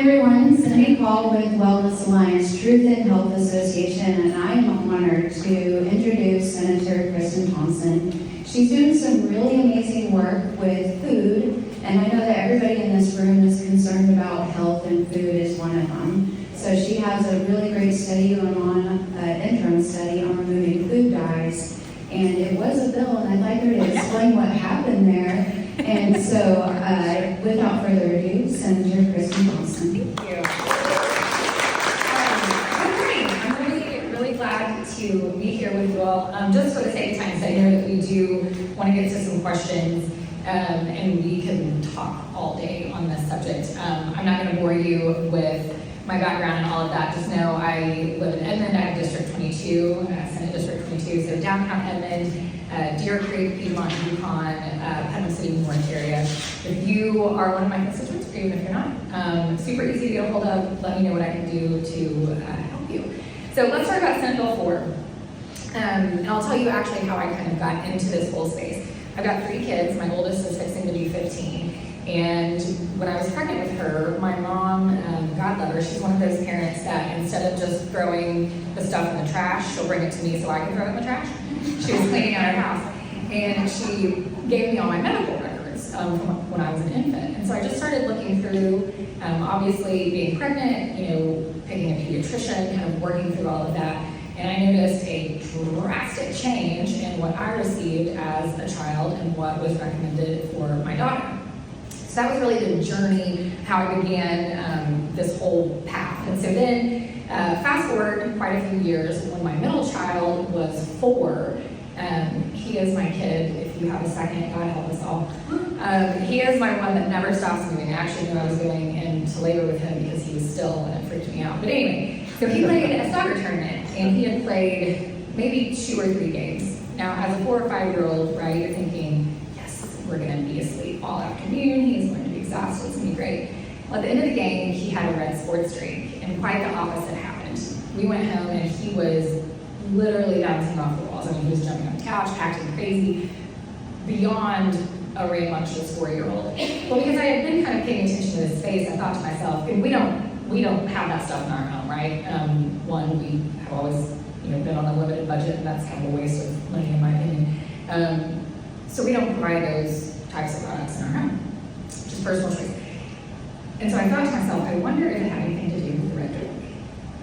everyone, Cindy Paul with Wellness Alliance Truth in Health Association, and I am honored to introduce Senator Kristen Thompson. She's doing some really amazing work with food, and I know that everybody in this room is concerned about health, and food is one of them. So she has a really great study going on, an interim study on removing food dyes, and it was a bill, and I'd like her to explain what happened there. And so, without further ado, Senator Kristen Thompson. Thank you. I'm really glad to be here with you all. Just for the sake of time, so I know that we do want to get to some questions, and we can talk all day on this subject. I'm not going to bore you with my background and all of that. Just know I live in Edmond. I have District 22, Senate District 22, so downtown Edmond, Deer Creek, Piedmont, Yukon, Putnam City, North area. If you are one of my constituents, or even if you're not, super easy to get a hold of. Let me know what I can do to help you. So let's talk about Senate Bill 4. And I'll tell you actually how I kind of got into this whole space. I've got 3 kids. My oldest is fixing to be 15. And when I was pregnant with her, my mom, God love her, she's one of those parents that instead of just throwing the stuff in the trash, she'll bring it to me so I can throw it in the trash. She was cleaning out her house, and she gave me all my medical records from when I was an infant. And so I just started looking through, obviously being pregnant, picking a pediatrician, kind of working through all of that. And I noticed a drastic change in what I received as a child and what was recommended for my daughter. So that was really the journey, how I began this whole path. And so then, fast forward quite a few years, when my middle child was 4, he is my kid, if you have a second, God help us all. He is my one that never stops moving. I actually knew I was going into labor with him because he was still, and it freaked me out. But anyway, so he played a soccer tournament, and he had played maybe 2 or 3 games. Now, as a 4 or 5-year-old, right, you're thinking, we're going to be asleep all afternoon. He's going to be exhausted. It's going to be great. Well, at the end of the game, he had a red sports drink, and quite the opposite happened. We went home, and he was literally bouncing off the walls. I mean, he was jumping on the couch, acting crazy, beyond a rambunctious 4-year-old. Well, because I had been kind of paying attention to this space, I thought to myself, we don't have that stuff in our home, right? One, we have always been on a limited budget, and that's kind of a waste of money, in my opinion. So we don't provide those types of products in our home, just personal choice. And so I thought to myself, I wonder if it had anything to do with the red drink.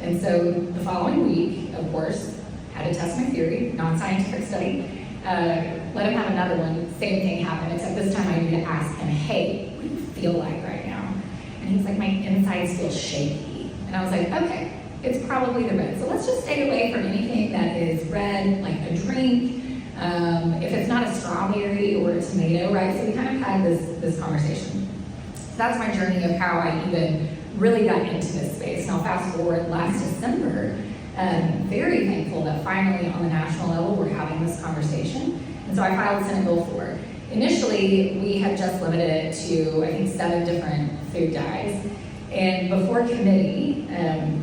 And so the following week, of course, had to test my theory, non-scientific study. Let him have another one, same thing happened, except this time I needed to ask him, hey, what do you feel like right now? And he's like, my insides feel shaky. And I was like, okay, it's probably the red. So let's just stay away from anything that is red, like a drink. If it's not a strawberry or a tomato, right? So we kind of had this conversation. So that's my journey of how I even really got into this space. Now fast forward last December, very thankful that finally on the national level we're having this conversation. And so I filed Senate Bill 4. Initially, we had just limited it to, I think, 7 different food dyes. And before committee,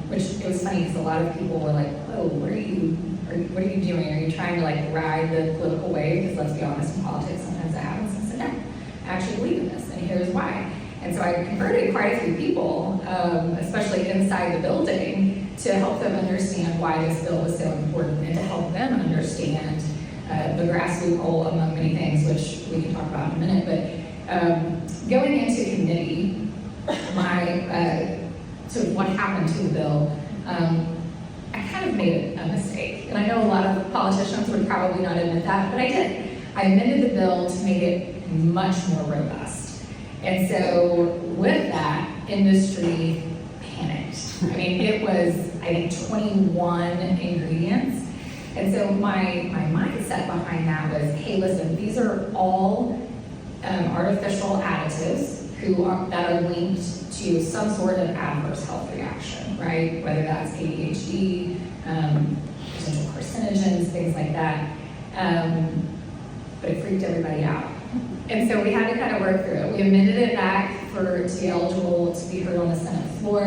which it was funny because a lot of people were like, whoa, what are you doing? Are you trying to ride the political wave? Because let's be honest, in politics, sometimes that happens. And I said, no, I actually believe in this, and here's why. And so I converted quite a few people, especially inside the building, to help them understand why this bill was so important and to help them understand the grass loophole, among many things, which we can talk about in a minute. But going into committee, so what happened to the bill, I kind of made a mistake. And I know a lot of politicians would probably not admit that, but I did. I amended the bill to make it much more robust. And so with that, industry panicked. I mean, it was, I think, 21 ingredients. And so my mindset behind that was, hey, listen, these are all artificial additives that are linked to some sort of adverse health reaction, right? Whether that's ADHD, potential carcinogens, things like that. But it freaked everybody out. And so we had to kind of work through it. We amended it back to be eligible to be heard on the Senate floor.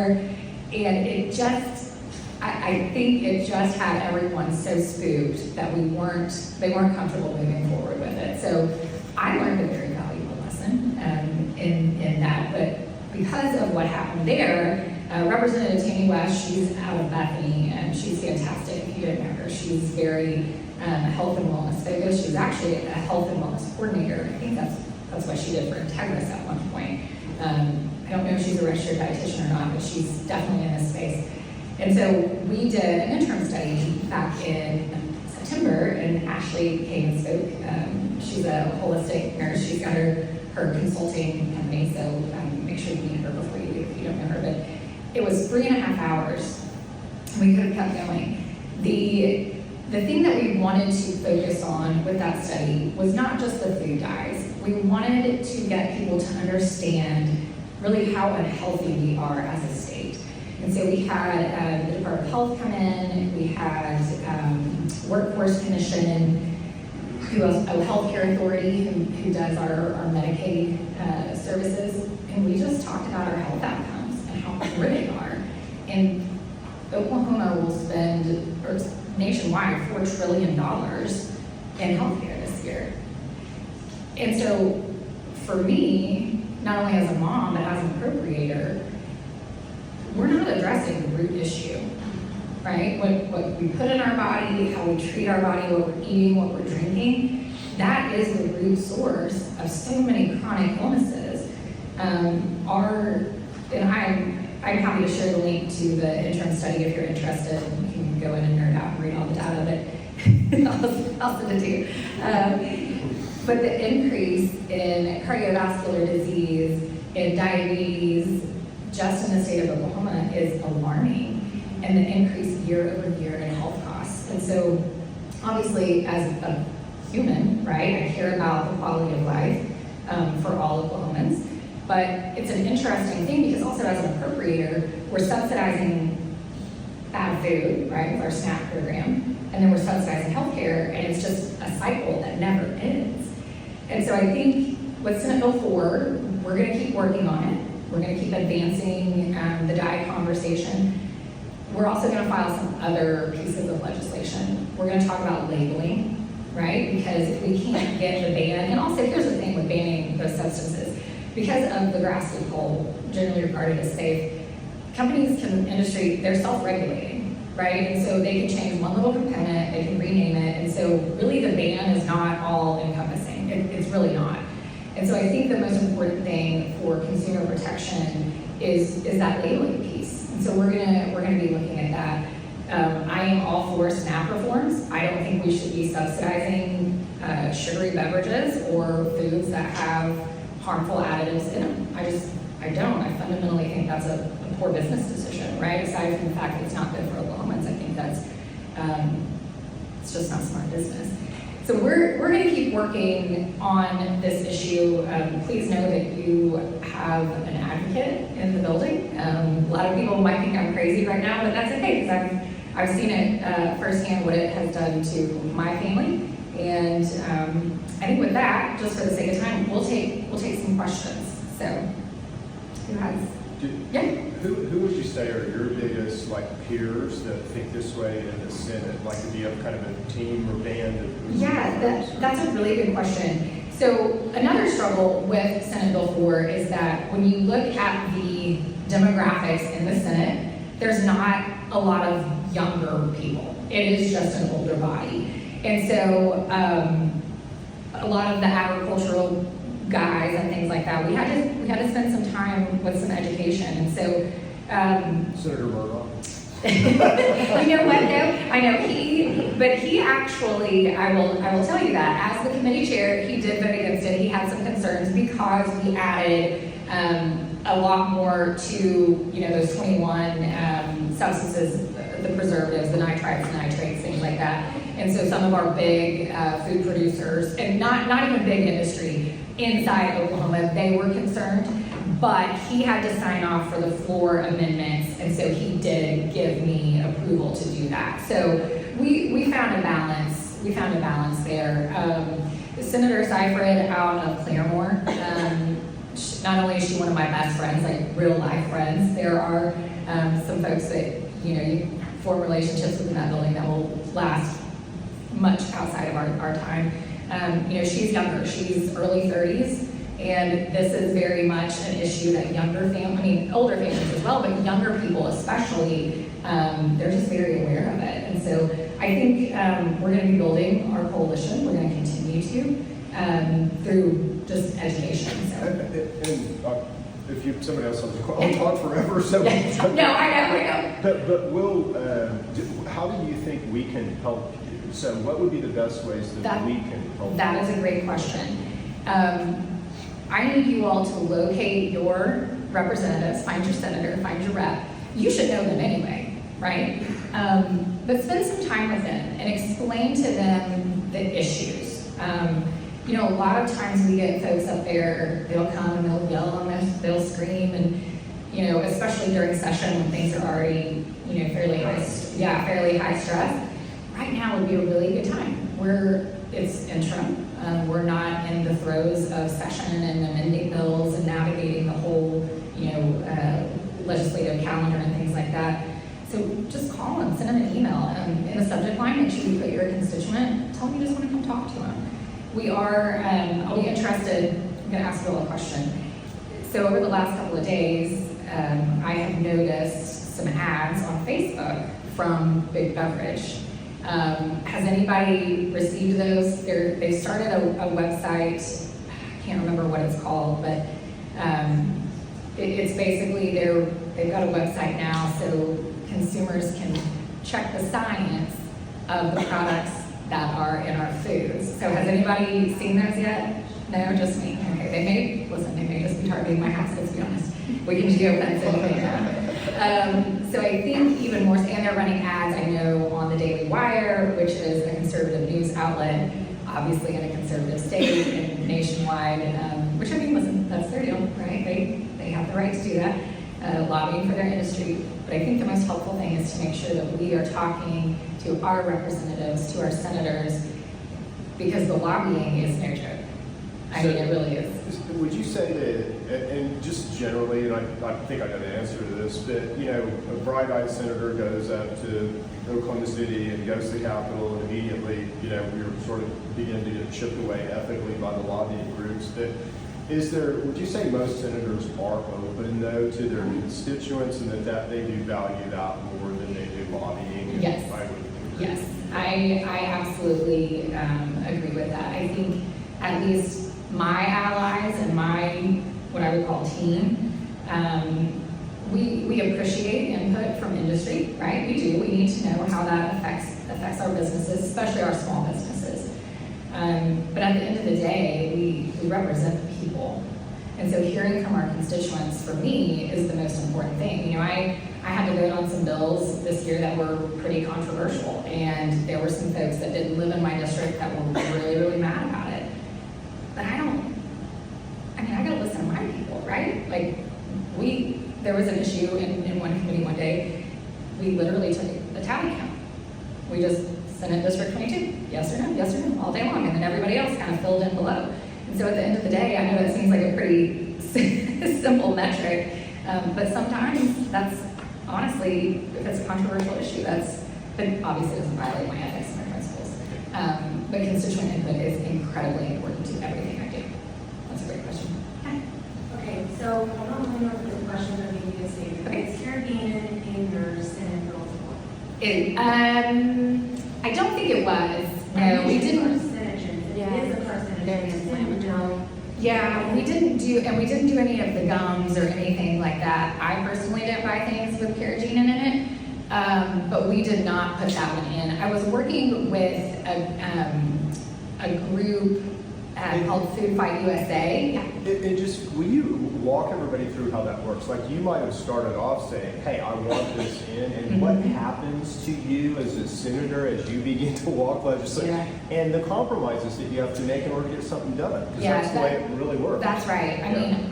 And it just, I think it just had everyone so spooked that they weren't comfortable moving forward with it. So I learned a very valuable lesson in that, but because of what happened there, Representative Tammy West, she's out of Bethany, and she's fantastic. If you didn't know her, she's very health and wellness focused. She's actually a health and wellness coordinator. I think that's what she did for Integris at one point. I don't know if she's a registered dietitian or not, but she's definitely in this space. And so we did an interim study back in September, and Ashley came and spoke. She's a holistic nurse. She's got her consulting company, so make sure you meet her before you do if you don't know her. But it was 3.5 hours. We could have kept going. The thing that we wanted to focus on with that study was not just the food dyes. We wanted to get people to understand really how unhealthy we are as a state. And so we had the Department of Health come in, we had Workforce Commission, who else? Oh, Healthcare Authority, who does our Medicaid services, and we just talked about our health outcomes and how poor they are. And Oklahoma will spend, or nationwide, $4 trillion in healthcare this year. And so for me, not only as a mom, but as an appropriator, we're not addressing the root issue, right? What we put in our body, how we treat our body, what we're eating, what we're drinking, that is the root source of so many chronic illnesses. I'm happy to share the link to the interim study if you're interested. You can go in and nerd out and read all the data, but I'll send it to you. But the increase in cardiovascular disease, in diabetes, just in the state of Oklahoma is alarming, and the increase year over year in health costs. And so, obviously, as a human, right, I care about the quality of life for all Oklahomans. But it's an interesting thing because also as an appropriator, we're subsidizing bad food, right, with our SNAP program, and then we're subsidizing healthcare, and it's just a cycle that never ends. And so I think with Senate Bill 4, we're going to keep working on it. We're going to keep advancing the diet conversation. We're also going to file some other pieces of legislation. We're going to talk about labeling, right? Because if we can't get the ban, and also here's the thing with banning those substances, because of the grass loophole, generally regarded as safe, companies industry, they're self-regulating, right? And so they can change one little component, they can rename it, and so really the ban is not all encompassing. It's really not. And so I think the most important thing for consumer protection is that labeling piece. And so we're gonna be looking at that. I am all for SNAP reforms. I don't think we should be subsidizing sugary beverages or foods that have harmful additives in them. I don't. I fundamentally think that's a poor business decision, right? Aside from the fact that it's not good for Oklahomans, I think that's it's just not smart business. So we're going to keep working on this issue. Please know that you have an advocate in the building. A lot of people might think I'm crazy right now, but that's okay because I've seen it firsthand what it has done to my family. And I think with that, just for the sake of time, we'll take some questions. So who has? Yeah. Who would you say are your biggest peers that think this way in the Senate? Like, do you have kind of a team or band of? Yeah, that's a really good question. So another struggle with Senate Bill 4 is that when you look at the demographics in the Senate, there's not a lot of younger people. It is just an older body, and so a lot of the agricultural guys and things like that, we had to spend some time with some education, and so Senator Murdoch. You know what though? I know he actually, I will tell you that as the committee chair, he did vote against it. He had some concerns because we added a lot more to those 21 substances, the preservatives, the nitrites, the nitrates, things like that. And so some of our big food producers, and not even big industry inside Oklahoma, they were concerned, but he had to sign off for the floor amendments, and so he did give me approval to do that. So we found a balance. We found a balance there. Senator Seifert out of Claremore, not only is she one of my best friends, like real life friends, there are some folks that you form relationships within that building that will last much outside of our time. She's younger. She's early 30s, And this is very much an issue that older families as well, but younger people especially, they're just very aware of it. And so I think we're going to be building our coalition. We're going to continue to through just education. So. And if somebody else on the call, I'll talk forever. So No, I know. But how do you think we can help you? So what would be the best ways that we can help? That is a great question. I need you all to locate your representatives, find your senator, find your rep. You should know them anyway, right? But spend some time with them and explain to them the issues. A lot of times we get folks up there, they'll come and they'll yell and they'll scream, and especially during session when things are already fairly high stress. Right now would be a really good time. It's interim. We're not in the throes of session and amending bills and navigating the whole legislative calendar and things like that. So just call them, send them an email. In the subject line, make sure you put your constituent. Tell them you just want to come talk to them. We are, I'll be interested, I'm going to ask you all a question. So over the last couple of days, I have noticed some ads on Facebook from Big Beverage. Has anybody received those? They started a website, I can't remember what it's called, but it's basically they've got a website now so consumers can check the science of the products that are in our foods. So has anybody seen those yet? No, just me. Okay, they may just be targeting my house, let's be honest. We can geofence it. So I think even more, and they're running ads, I know, on the Daily Wire, which is a conservative news outlet, obviously in a conservative state and nationwide, which I mean, that's their deal, right? They have the right to do that, lobbying for their industry. But I think the most helpful thing is to make sure that we are talking to our representatives, to our senators, because the lobbying is no joke. I mean, it really is. Would you say that, and just generally, and I think I know the answer to this, but a bright-eyed senator goes up to Oklahoma City and goes to the Capitol, and immediately, we're sort of beginning to get chipped away ethically by the lobbying groups. But would you say most senators are open, though, to their constituents, and that they do value that more than they do lobbying? Yes. Yes, I absolutely agree with that. I think at least my allies and my, what I would call team, we appreciate input from industry, right? We do. We need to know how that affects our businesses, especially our small businesses. But at the end of the day, we represent the people. And so hearing from our constituents, for me, is the most important thing. I had to vote on some bills this year that were pretty controversial, and there were some folks that didn't live in my district that were really, really mad about it. But I gotta listen to my people, right? There was an issue in one committee one day, we literally took a tally count. We just Senate District 22, yes or no, all day long, and then everybody else kind of filled in below. And so at the end of the day, I know that seems like a pretty simple metric, but sometimes that's, honestly, if it's a controversial issue, but obviously doesn't violate my ethics and my principles. But constituent input is incredibly important to everything I do. That's a great question. Okay, so I don't remember if the question that we need to say. Okay. Is carabiner in your Senate bill? I don't think it was. No, we didn't. Percentages. Yeah. It is a percentage. Very It's inflammatory. Yeah, we didn't do any of the gums or anything like that. I personally didn't buy things with carrageenan in it, but we did not put that one in. I was working with a group called Food Fight USA. And just, will you walk everybody through how that works? Like, you might have started off saying, hey, I want this in, and what happens to you as a senator as you begin to walk legislation? Yeah. And the compromises that you have to make in order to get something done, because Yeah, that's the way it really works. That's right. I mean,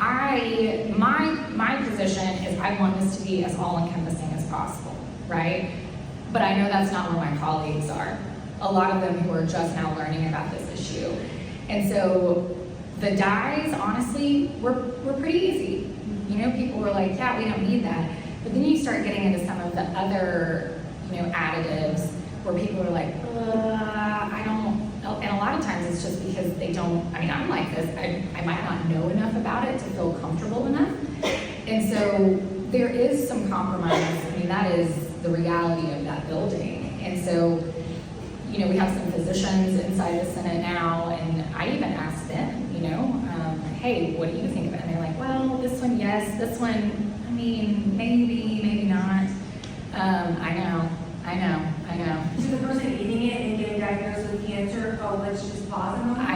my position is I want this to be as all-encompassing as possible, right? But I know that's not where my colleagues are. A lot of them who are just now learning about this issue. And so the dyes, honestly, were pretty easy. People were like, yeah, we don't need that. But then you start getting into some of the other, additives where people are like, Well, and a lot of times it's just because they don't, I mean, I'm like this, I might not know enough about it to feel comfortable enough. And so there is some compromise. I mean, that is the reality of that building. And so, you know, we have some physicians inside the Senate now, and I even asked them, you know, hey, what do you think of it? And they're like, well, this one, yes, this one, I mean, maybe not. I know. To the person eating it and getting diagnosed with cancer, oh, let's just pause a moment.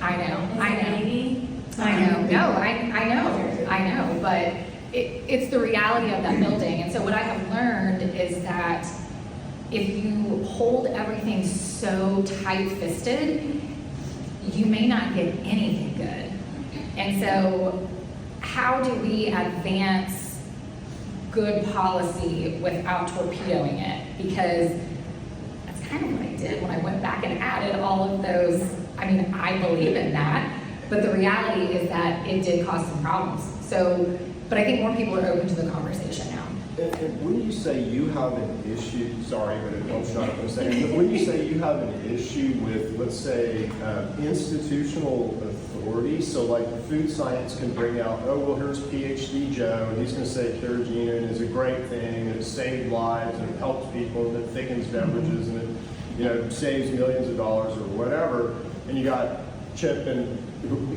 I know. Maybe. I know, but it's the reality of that building. And so what I have learned is that if you hold everything so tight-fisted, you may not get anything good. And so how do we advance good policy without torpedoing it? Because that's kind of what I did when I went back and added all of those. I mean, I believe in that, but the reality is that it did cause some problems. So, but I think more people are open to the conversation now. And when you say you have an issue, sorry, but it helps not to say, but when you say you have an issue with, let's say, institutional authority, so like food science can bring out, oh, well, here's PhD Joe, and he's going to say carrageenan is a great thing, and it saved lives, and it helps people, and it thickens beverages, and it, you know, saves millions of dollars or whatever, and you got Chip and,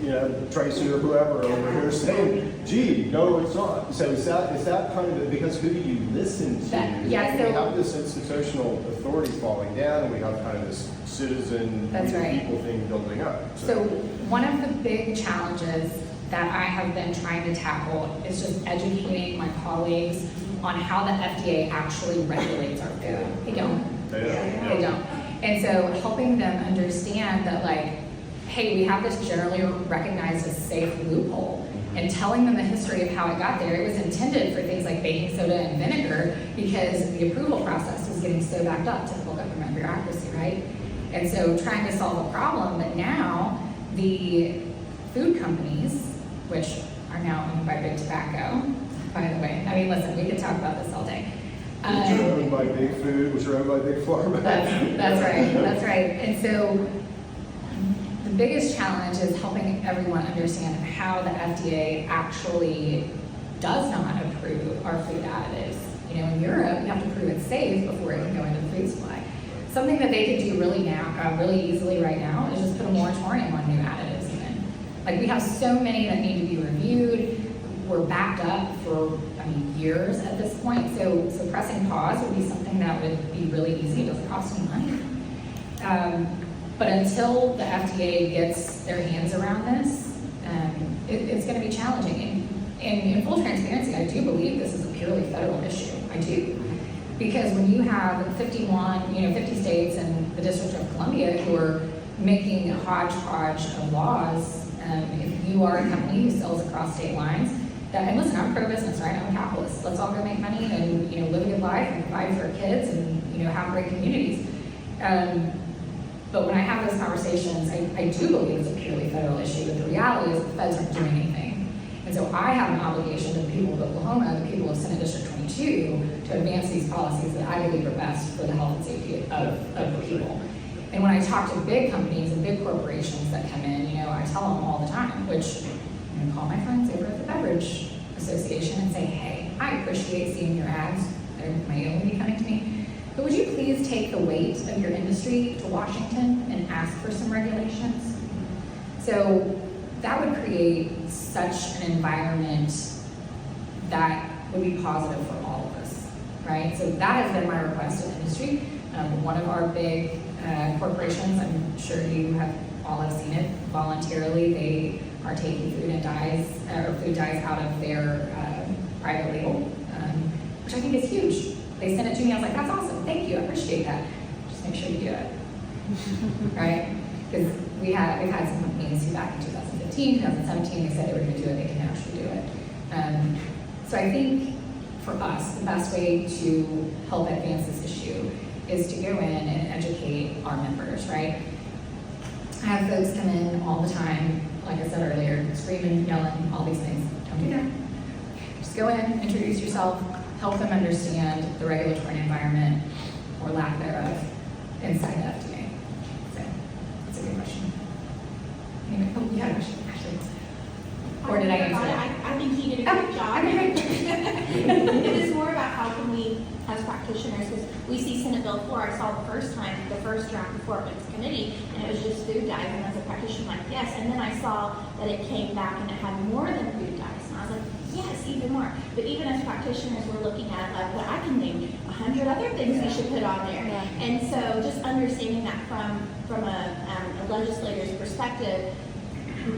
you know, Tracy or whoever over here saying, gee, no, it's not. So is that kind of, because who do you listen to? Yeah, so we have this institutional authority falling down, and we have kind of this citizen people thing building up. So one of the big challenges that I have been trying to tackle is just educating my colleagues on how the FDA actually regulates our food. They don't. They don't. And so helping them understand that, like, hey, we have this generally recognized as safe loophole, and telling them the history of how it got there. It was intended for things like baking soda and vinegar because the approval process was getting so backed up, typical government bureaucracy, right? And so trying to solve a problem that now the food companies, which are now owned by Big Tobacco, by the way. I mean, listen, we could talk about this all day. Which are owned by Big Food, which are owned by Big Pharma. That's right. And so the biggest challenge is helping everyone understand how the FDA actually does not approve our food additives. You know, in Europe, you have to prove it's safe before it can go into the food supply. Something that they could do really easily right now is just put a moratorium on new additives even. Like, we have so many that need to be reviewed. We're backed up for, years at this point. So pressing pause would be something that would be really easy. It doesn't cost any money. But until the FDA gets their hands around this, it's going to be challenging. And in full transparency, I do believe this is a purely federal issue. I do. Because when you have 50 states and the District of Columbia who are making a hodgepodge of laws, if you are a company who sells across state lines, and listen, I'm pro-business, right? I'm a capitalist. Let's all go make money and, live a good life and provide for our kids and, have great communities. But when I have those conversations, I do believe it's a purely federal issue, but the reality is the feds aren't doing anything. And so I have an obligation to the people of Oklahoma, the people of Senate District 22, to advance these policies that I believe are best for the health and safety of the people. And when I talk to big companies and big corporations that come in, I tell them all the time, which I'm gonna call my friends over at the Beverage Association and say, hey, I appreciate seeing your ads. They may only be coming to me. But would you please take the weight of your industry to Washington and ask for some regulations? So that would create such an environment that would be positive for all of us, right? So that has been my request to the industry. One of our big corporations, I'm sure you all have seen it, voluntarily, they are taking food dyes out of their private label, which I think is huge. They sent it to me, I was like, that's awesome, thank you, I appreciate that. Just make sure you do it, right? Because we've had some companies who back in 2015, 2017, they said they were gonna do it, they can actually do it. So I think for us, the best way to help advance this issue is to go in and educate our members, right? I have folks come in all the time, like I said earlier, screaming, yelling, all these things. Don't do that. Just go in, introduce yourself, help them understand the regulatory environment, or lack thereof, inside the FDA. So, that's a good Anyway, oh, you had a question, Ashley. Or did I answer it? I think he did a great job. It was more about how can we, as practitioners, because we see Senate Bill 4, I saw the first time, the first draft before it went to committee, and it was just food dyes, and as a practitioner, I'm like, yes, and then I saw that it came back and it had more than food dyes, and I was like, yes, even more. But even as practitioners, we're looking at, like, well, I can name 100 other things we should put on there. And so just understanding that from a legislator's perspective,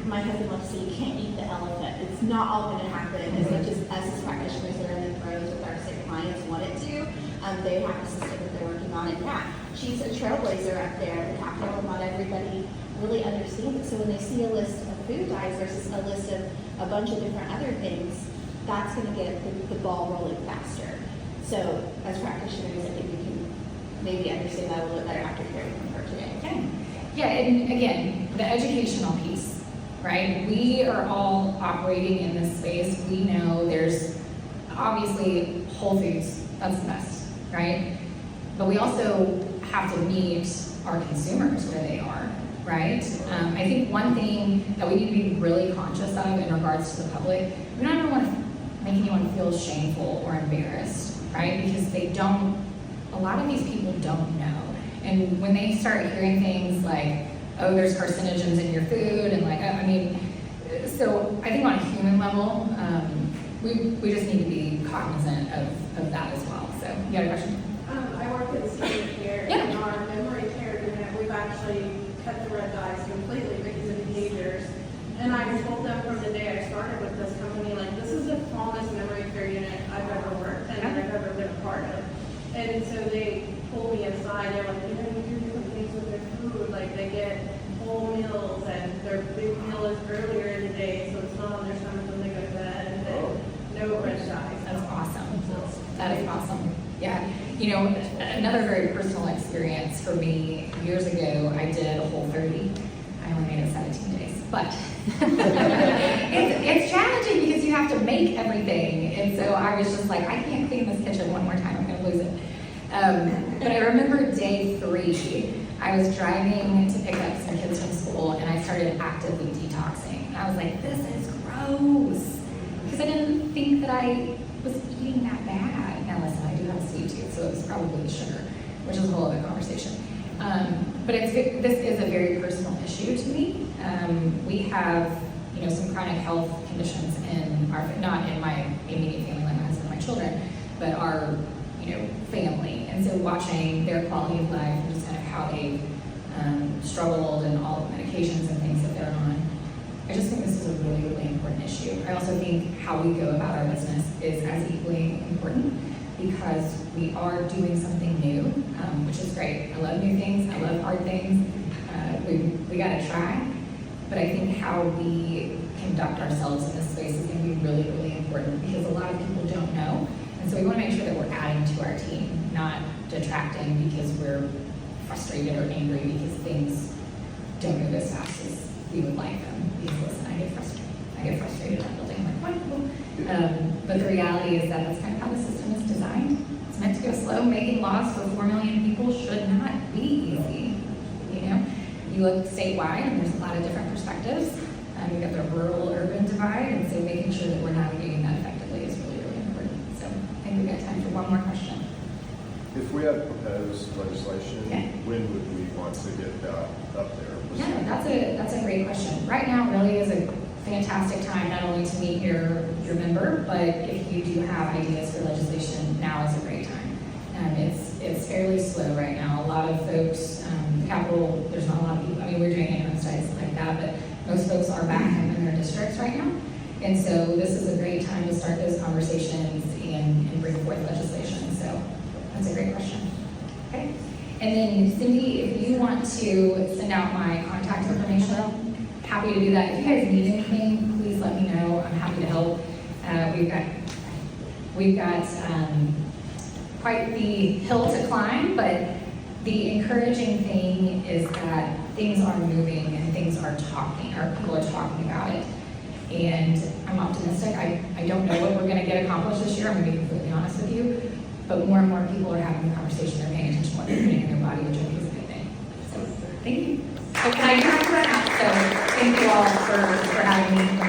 my husband loves to say, you can't eat the elephant. It's not all going to happen as much as us as practitioners that are in the throes with our sick clients want it to. They have a system that they're working on. And yeah, she's a trailblazer up there at the Capitol. Not everybody really understands it. So when they see a list of food dyes versus a list of a bunch of different other things, that's going to get the ball rolling faster. So as practitioners, I think we can maybe understand that a little bit better after hearing from her today. Okay. Yeah, and again, the educational piece, right? We are all operating in this space. We know there's obviously Whole Foods, that's the best, right? But we also have to meet our consumers where they are, right? I think one thing that we need to be really conscious of in regards to the public, we don't ever want to make anyone feel shameful or embarrassed, right? Because a lot of these people don't know. And when they start hearing things like, oh, there's carcinogens in your food, and like, I mean, so I think on a human level, we just need to be cognizant of that as well. So, you had a question? I work in senior care, Yeah. and our memory care unit, we've actually cut the red dyes completely because of behaviors. And I told them from the day I started with this company, like, this is the calmest memory care unit I've ever worked in and I've ever been a part of. And so they pulled me aside, they're like, you know, you do some things with their food, like they get whole meals and their big meal is earlier in the day, so it's not on their stomach when they go to bed, and then no red dyes. That's awesome. That is awesome. Yeah. You know, another very personal experience for me, years ago, I did a Whole30. I only made it 17 days, but it's challenging because you have to make everything. And so I was just like, I can't clean this kitchen one more time, I'm gonna lose it. But I remember day 3, I was driving to pick up some kids from school and I started actively detoxing. And I was like, this is gross. Because I didn't think that I was eating that bad. Now listen, I do have a sweet tooth, so it was probably the sugar, which is a whole other conversation. But this is a very personal issue to me. We have, some chronic health conditions in our, not in my immediate family, like my husband and my children, but our, family. And so watching their quality of life and just kind of how they've struggled and all the medications and things that they're on, I just think this is a really, really important issue. I also think how we go about our business is as equally important because we are doing something new, which is great. I love new things. I love hard things. We got to try. But I think how we conduct ourselves in this space is going to be really, really important because a lot of people don't know. And so we want to make sure that we're adding to our team, not detracting because we're frustrated or angry because things don't move as fast as we would like them. Because listen, I get frustrated on building. I'm like, what? But the reality is that that's kind of how the system is designed. It's meant to go slow. Making laws for 4 million people should not be easy. You look statewide, and there's a lot of different perspectives. You've got the rural-urban divide, and so making sure that we're navigating that effectively is really, really important. So I think we've got time for one more question. If we have proposed legislation, when would we want to get that up there? Yeah, that's a great question. Right now really is a fantastic time not only to meet your member, but if you do have ideas for legislation, now is a great time. It's fairly slow right now. A lot of folks, the Capitol, there's not a lot of people, we're doing interim studies like that, but most folks are back in their districts right now. And so this is a great time to start those conversations and bring forth legislation. So that's a great question. Okay. And then Cindy, if you want to send out my contact information, happy to do that. If you guys need anything, please let me know. I'm happy to help. We've got quite the hill to climb, but the encouraging thing is that things are moving and things are talking, or people are talking about it. And I'm optimistic. I don't know what we're going to get accomplished this year. I'm going to be completely honest with you. But more and more people are having the conversation. They're paying attention to what they're putting in their body, which I think is a good thing. So thank you. So can I do that? So thank you all for having me.